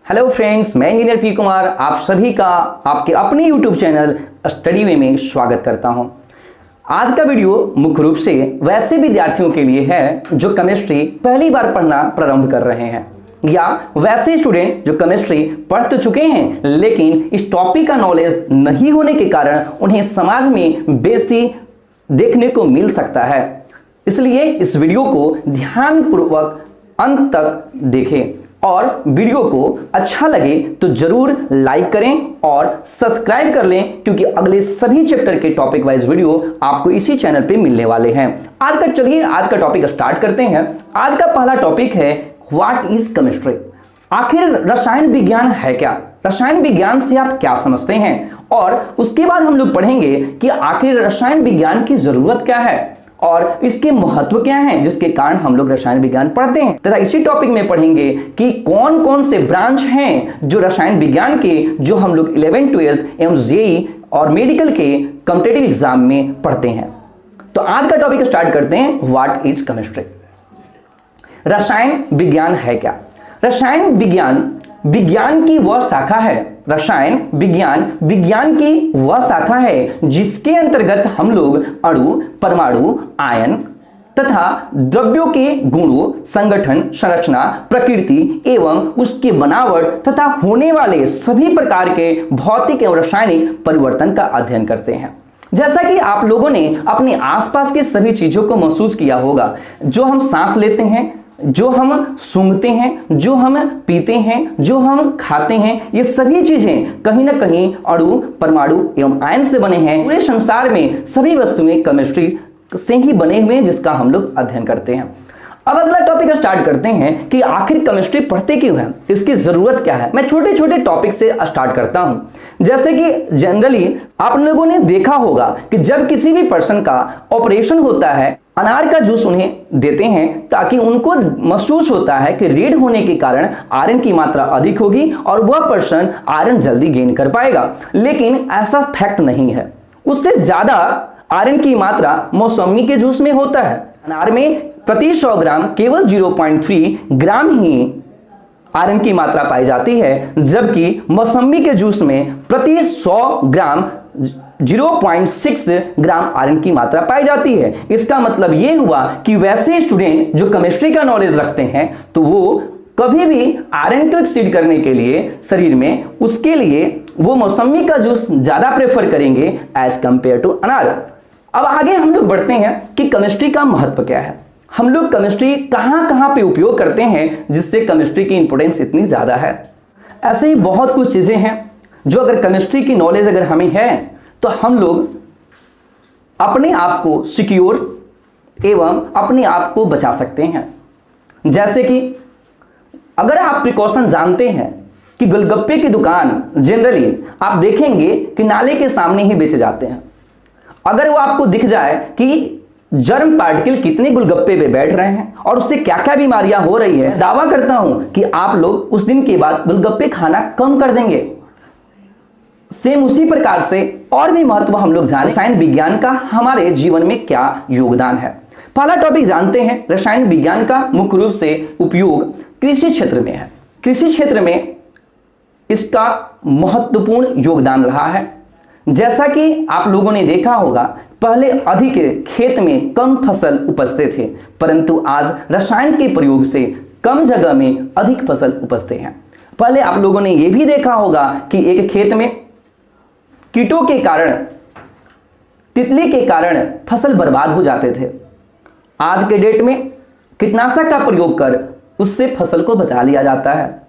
Hello friends, मैं engineer P Kumar आप सभी का आपके अपने यूट्यूब चैनल स्टडी वे में स्वागत करता हूं। आज का वीडियो मुख्य रूप से वैसे विद्यार्थियों के लिए है जो केमिस्ट्री पहली बार पढ़ना प्रारंभ कर रहे हैं या वैसे स्टूडेंट जो केमिस्ट्री पढ़ तो चुके हैं लेकिन इस टॉपिक का नॉलेज नहीं होने के कारण उन्हें समाज में बेइज्जती देखने को मिल सकता है। इसलिए इस वीडियो को ध्यानपूर्वक अंत तक देखें और वीडियो को अच्छा लगे तो जरूर लाइक करें और सब्सक्राइब कर लें, क्योंकि अगले सभी चैप्टर के टॉपिक वाइज वीडियो आपको इसी चैनल पे मिलने वाले हैं। आज का टॉपिक स्टार्ट करते हैं। आज का पहला टॉपिक है व्हाट इज केमिस्ट्री। आखिर रसायन विज्ञान है क्या? रसायन विज्ञान से आप क्या समझते हैं? और उसके बाद हम लोग पढ़ेंगे कि आखिर रसायन विज्ञान की जरूरत क्या है और इसके महत्व क्या हैं जिसके कारण हम लोग रसायन विज्ञान पढ़ते हैं। तथा इसी टॉपिक में पढ़ेंगे कि कौन कौन से ब्रांच हैं जो रसायन विज्ञान के जो हम लोग 11th 12th एवं जेई और मेडिकल के कॉम्पिटिटिव एग्जाम में पढ़ते हैं। तो आज का टॉपिक स्टार्ट करते हैं, व्हाट इज केमिस्ट्री। रसायन विज्ञान है क्या? रसायन विज्ञान की वह शाखा है, रसायन विज्ञान की वह शाखा है जिसके अंतर्गत हम लोग अणु, परमाणु, आयन तथा द्रव्यों के गुणों, संगठन, संरचना, प्रकृति एवं उसके बनावट तथा होने वाले सभी प्रकार के भौतिक एवं रासायनिक परिवर्तन का अध्ययन करते हैं। जैसा कि आप लोगों ने अपने आसपास के सभी चीजों को महसूस किया होगा, जो हम सांस लेते हैं, जो हम सूंघते हैं, जो हम पीते हैं, जो हम खाते हैं, ये सभी चीजें कहीं ना कहीं अणु, परमाणु एवं आयन से बने हैं। पूरे संसार में सभी वस्तुएं केमिस्ट्री से ही बने हुए हैं जिसका हम लोग अध्ययन करते हैं। अब अगला टॉपिक स्टार्ट करते हैं कि आखिर केमिस्ट्री पढ़ते क्यों है, इसकी जरूरत क्या है। मैं छोटे छोटे टॉपिक से स्टार्ट करता हूं। जैसे कि जनरली आप लोगों ने देखा होगा कि जब किसी भी पर्सन का ऑपरेशन होता है, अनार का जूस उन्हें देते हैं ताकि उनको महसूस होता है कि रीड होने के कारण आयरन की मात्रा अधिक होगी और वह पर्सन आयरन जल्दी गेन कर पाएगा। लेकिन ऐसा फैक्ट नहीं है। उससे ज्यादा आयरन की मात्रा मौसमी के जूस में होता है। अनार में प्रति 100 ग्राम केवल 0.3 ग्राम ही आयरन की मात्रा पाई जाती है, जबकि मौसमी के जूस में प्रति 100 ग्राम 0.6 ग्राम आयरन की मात्रा पाई जाती है। इसका मतलब यह हुआ कि वैसे स्टूडेंट जो केमिस्ट्री का नॉलेज रखते हैं तो वो कभी भी आयरन को एक्सीड करने के लिए शरीर में, उसके लिए वो मौसमी का जूस ज्यादा प्रेफर करेंगे एज कंपेयर टू अनार। अब आगे हम लोग बढ़ते हैं कि केमिस्ट्री का महत्व क्या है, हम लोग केमिस्ट्री कहां कहां पे उपयोग करते हैं जिससे केमिस्ट्री की इंपोर्टेंस इतनी ज्यादा है। ऐसे ही बहुत कुछ चीजें हैं जो अगर केमिस्ट्री की नॉलेज अगर हमें है तो हम लोग अपने आप को सिक्योर एवं अपने आप को बचा सकते हैं। जैसे कि अगर आप प्रिकॉशन जानते हैं कि गोलगप्पे की दुकान जनरली आप देखेंगे कि नाले के सामने ही बेचे जाते हैं। अगर वो आपको दिख जाए कि जर्म पार्टिकल कितने गोलगप्पे पे बैठ रहे हैं और उससे क्या क्या बीमारियां हो रही है, दावा करता हूं कि आप लोग उस दिन के बाद गोलगप्पे खाना कम कर देंगे। सेम उसी प्रकार से और भी महत्व हम लोग जाने रसायन विज्ञान का हमारे जीवन में क्या योगदान है। पहला टॉपिक जानते हैं, रसायन विज्ञान का मुख्य रूप से उपयोग कृषि क्षेत्र में है। कृषि क्षेत्र में इसका महत्वपूर्ण योगदान रहा है। जैसा कि आप लोगों ने देखा होगा, पहले अधिक खेत में कम फसल उपजते थे, परंतु आज रसायन के प्रयोग से कम जगह में अधिक फसल उपजते हैं। पहले आप लोगों ने यह भी देखा होगा कि एक खेत में कीटों के कारण, तितली के कारण फसल बर्बाद हो जाते थे। आज के डेट में कीटनाशक का प्रयोग कर उससे फसल को बचा लिया जाता है।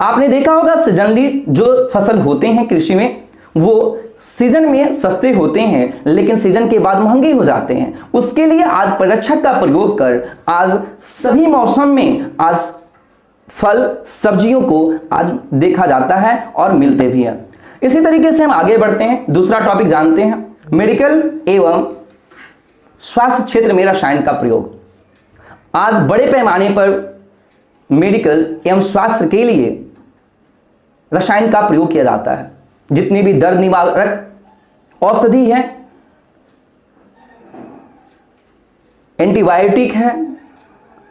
आपने देखा होगा सीजनली जो फसल होते हैं कृषि में वो सीजन में सस्ते होते हैं लेकिन सीजन के बाद महंगे हो जाते हैं। उसके लिए आज परिरक्षक का प्रयोग कर आज सभी मौसम में आज फल सब्जियों को आज देखा जाता है और मिलते भी हैं। इसी तरीके से हम आगे बढ़ते हैं, दूसरा टॉपिक जानते हैं, मेडिकल एवं स्वास्थ्य क्षेत्र में रसायन का प्रयोग। आज बड़े पैमाने पर मेडिकल एवं स्वास्थ्य के लिए रसायन का प्रयोग किया जाता है। जितनी भी दर्द निवारक औषधि है, एंटीबायोटिक है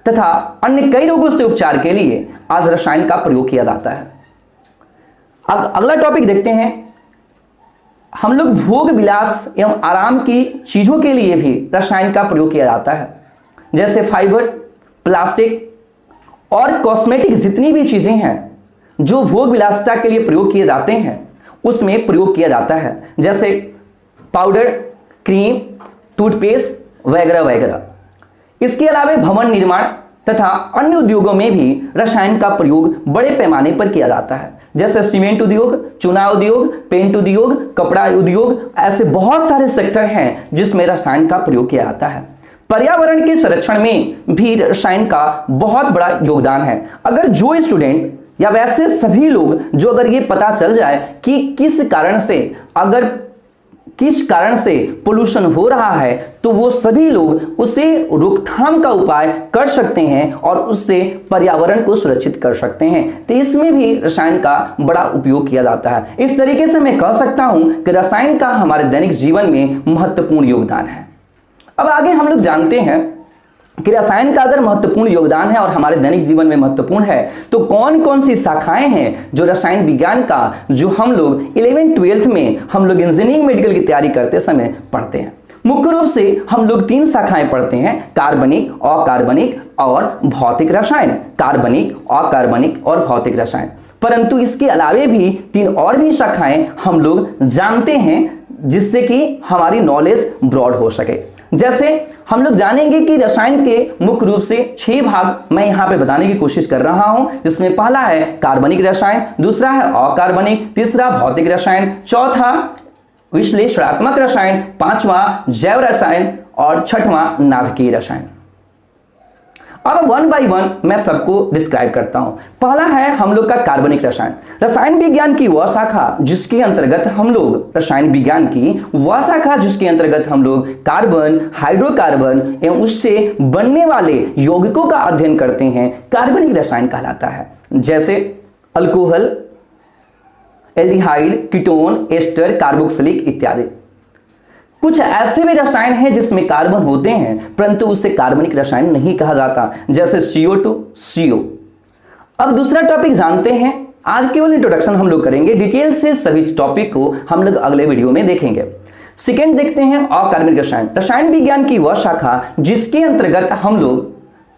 तथा अन्य कई रोगों से उपचार के लिए आज रसायन का प्रयोग किया जाता है। अगला टॉपिक देखते हैं। हम लोग भोग विलास एवं आराम की चीजों के लिए भी रसायन का प्रयोग किया जाता है, जैसे फाइबर, प्लास्टिक और कॉस्मेटिक जितनी भी चीजें हैं जो भोग विलासिता के लिए प्रयोग किए जाते हैं उसमें प्रयोग किया जाता है, जैसे पाउडर, क्रीम, टूथपेस्ट वगैरह वगैरह। इसके अलावा भवन निर्माण तथा अन्य उद्योगों में भी रसायन का प्रयोग बड़े पैमाने पर किया जाता है, जैसे सीमेंट उद्योग, चूना उद्योग, पेंट उद्योग, कपड़ा उद्योग। ऐसे बहुत सारे सेक्टर हैं जिसमें रसायन का प्रयोग किया जाता है। पर्यावरण के संरक्षण में भी रसायन का बहुत बड़ा योगदान है। अगर जो स्टूडेंट या वैसे सभी लोग जो अगर ये पता चल जाए कि किस कारण से पोल्यूशन हो रहा है तो वो सभी लोग उसे रोकथाम का उपाय कर सकते हैं और उससे पर्यावरण को सुरक्षित कर सकते हैं। तो इसमें भी रसायन का बड़ा उपयोग किया जाता है। इस तरीके से मैं कह सकता हूं कि रसायन का हमारे दैनिक जीवन में महत्वपूर्ण योगदान है। अब आगे हम लोग जानते हैं कि रसायन का अगर महत्वपूर्ण योगदान है और हमारे दैनिक जीवन में महत्वपूर्ण है तो कौन कौन सी शाखाएं हैं जो रसायन विज्ञान का जो हम लोग 11th-12th में हम लोग इंजीनियरिंग मेडिकल की तैयारी करते समय पढ़ते हैं। मुख्य रूप से हम लोग 3 शाखाएं पढ़ते हैं, कार्बनिक, अकार्बनिक और भौतिक रसायन। कार्बनिक, अकार्बनिक और भौतिक रसायन। परंतु इसके अलावे भी 3 और भी शाखाएं हम लोग जानते हैं जिससे कि हमारी नॉलेज ब्रॉड हो सके। जैसे हम लोग जानेंगे कि रसायन के मुख्य रूप से 6 भाग मैं यहां पे बताने की कोशिश कर रहा हूं, जिसमें पहला है कार्बनिक रसायन, दूसरा है अकार्बनिक, तीसरा भौतिक रसायन, चौथा विश्लेषणात्मक रसायन, 5वां जैव रसायन और 6वां नाभिकीय रसायन। अब 1 by 1 मैं सबको डिस्क्राइब करता हूं। पहला है हम लोग का कार्बनिक रसायन। रसायन विज्ञान की वह शाखा जिसके अंतर्गत हम लोग कार्बन, हाइड्रोकार्बन एवं उससे बनने वाले यौगिकों का अध्ययन करते हैं, कार्बनिक रसायन कहलाता है। जैसे alcohol, aldehyde, ketone, ester, carboxylic इत्यादि। कुछ ऐसे भी रसायन हैं जिसमें कार्बन होते हैं परंतु उससे कार्बनिक रसायन नहीं कहा जाता, जैसे CO2, CO। अब दूसरा टॉपिक जानते हैं। आज केवल इंट्रोडक्शन हम लोग करेंगे, डिटेल से सभी टॉपिक को हम लोग अगले वीडियो में देखेंगे। सेकेंड देखते हैं अकार्बनिक रसायन। रसायन विज्ञान की वह शाखा जिसके अंतर्गत हम लोग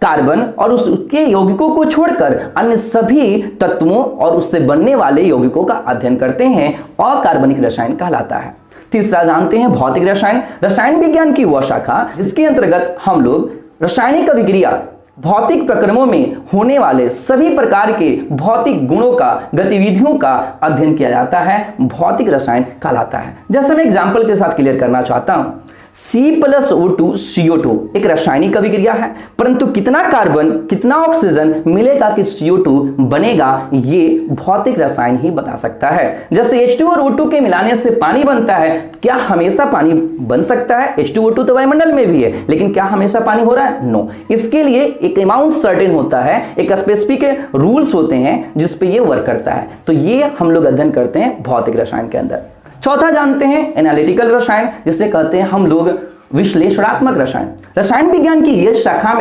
कार्बन और उसके यौगिकों को छोड़कर अन्य सभी तत्वों और उससे बनने वाले यौगिकों का अध्ययन करते हैं, अकार्बनिक रसायन कहलाता है। तीसरा जानते हैं भौतिक रसायन। रसायन विज्ञान की वह शाखा जिसके अंतर्गत हम लोग रासायनिक अभिक्रिया, भौतिक प्रक्रमों में होने वाले सभी प्रकार के भौतिक गुणों का, गतिविधियों का अध्ययन किया जाता है, भौतिक रसायन कहलाता है। जैसे मैं एग्जांपल के साथ क्लियर करना चाहता हूं, C+O2 CO2 एक रासायनिक अभिक्रिया है, परंतु कितना कार्बन कितना ऑक्सीजन मिलेगा कि CO2 बनेगा ये भौतिक रसायन ही बता सकता है। जैसे H2 और O2 के मिलाने से पानी बनता है, क्या हमेशा पानी बन सकता है? H2O2 तो वायुमंडल में भी है, लेकिन क्या हमेशा पानी हो रहा है? नो। इसके लिए एक अमाउंट सर्टेन होता है, एक स्पेसिफिक रूल्स होते हैं जिसपे ये वर्क करता है। तो ये हम लोग अध्ययन करते हैं भौतिक रसायन के अंदर। चौथा जानते हैं एनालिटिकल रसायन, जिसे कहते हैं हम लोग विश्लेषणात्मक रसायन। रसायन विज्ञान की इस शाखा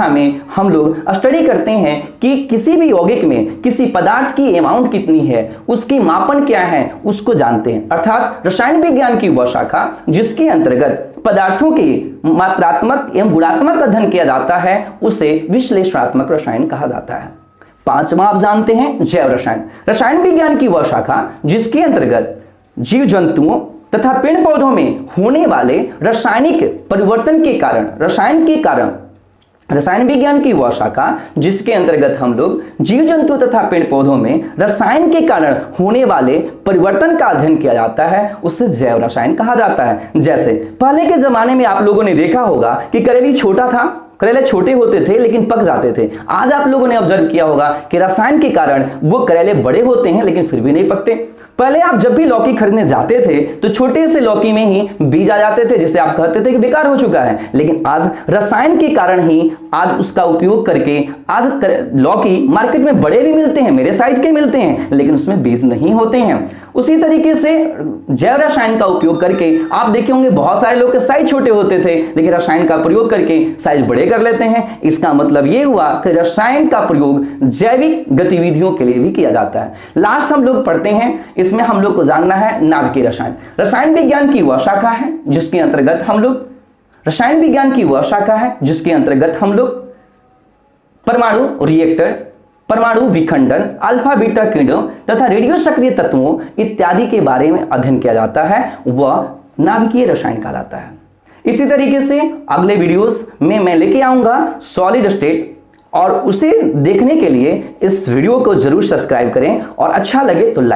में हम लोग स्टडी करते हैं कि किसी भी यौगिक में किसी पदार्थ की अमाउंट कितनी है, उसकी मापन क्या है, उसको जानते हैं। अर्थात रसायन विज्ञान की वह शाखा जिसके अंतर्गत पदार्थों की मात्रात्मक एवं गुणात्मक अध्ययन किया जाता है, उसे विश्लेषणात्मक रसायन कहा जाता है। 5वां आप जानते हैं जैव रसायन। रसायन विज्ञान की वह शाखा जिसके अंतर्गत जीव जंतुओं तथा पेड़ पौधों में होने वाले रासायनिक परिवर्तन के कारण, रसायन विज्ञान की वह शाखा जिसके अंतर्गत हम लोग जीव जंतु तथा पेड़ पौधों में रसायन के कारण होने वाले परिवर्तन का अध्ययन किया जाता है, उसे जैव रसायन कहा जाता है। जैसे पहले के जमाने में आप लोगों ने देखा होगा कि करेली छोटा था, करेले छोटे होते थे लेकिन पक जाते थे। आज आप लोगों ने ऑब्जर्व किया होगा कि रसायन के कारण वो करेले बड़े होते हैं लेकिन फिर भी नहीं पकते। पहले आप जब भी लौकी खरीदने जाते थे तो छोटे से लौकी में ही बीज आ जाते थे, जिसे आप कहते थे कि बेकार हो चुका है। लेकिन आज रसायन के कारण ही आज उसका उपयोग करके आज लौकी मार्केट में बड़े भी मिलते हैं, मेरे साइज के मिलते हैं, लेकिन उसमें बीज नहीं होते हैं। उसी तरीके से जैव रसायन का उपयोग करके आप देखे होंगे बहुत सारे लोग के साइज छोटे होते थे, लेकिन रसायन का प्रयोग करके साइज बड़े कर लेते हैं। इसका मतलब यह हुआ कि रसायन का प्रयोग जैविक गतिविधियों के लिए भी किया जाता है। लास्ट हम लोग पढ़ते हैं, इसमें हम लोग को जानना है नाभिकीय रसायन। रसायन विज्ञान की वह शाखा है जिसके अंतर्गत हम लोग परमाणु रिएक्टर, परमाणु विखंडन, अल्फा बीटा किरणों तथा रेडियो सक्रिय तत्वों इत्यादि के बारे में अध्ययन किया जाता है, वह नाभिकीय रसायन कहलाता है। इसी तरीके से अगले वीडियोस में मैं लेके आऊंगा सॉलिड स्टेट, और उसे देखने के लिए इस वीडियो को जरूर सब्सक्राइब करें और अच्छा लगे तो लाइक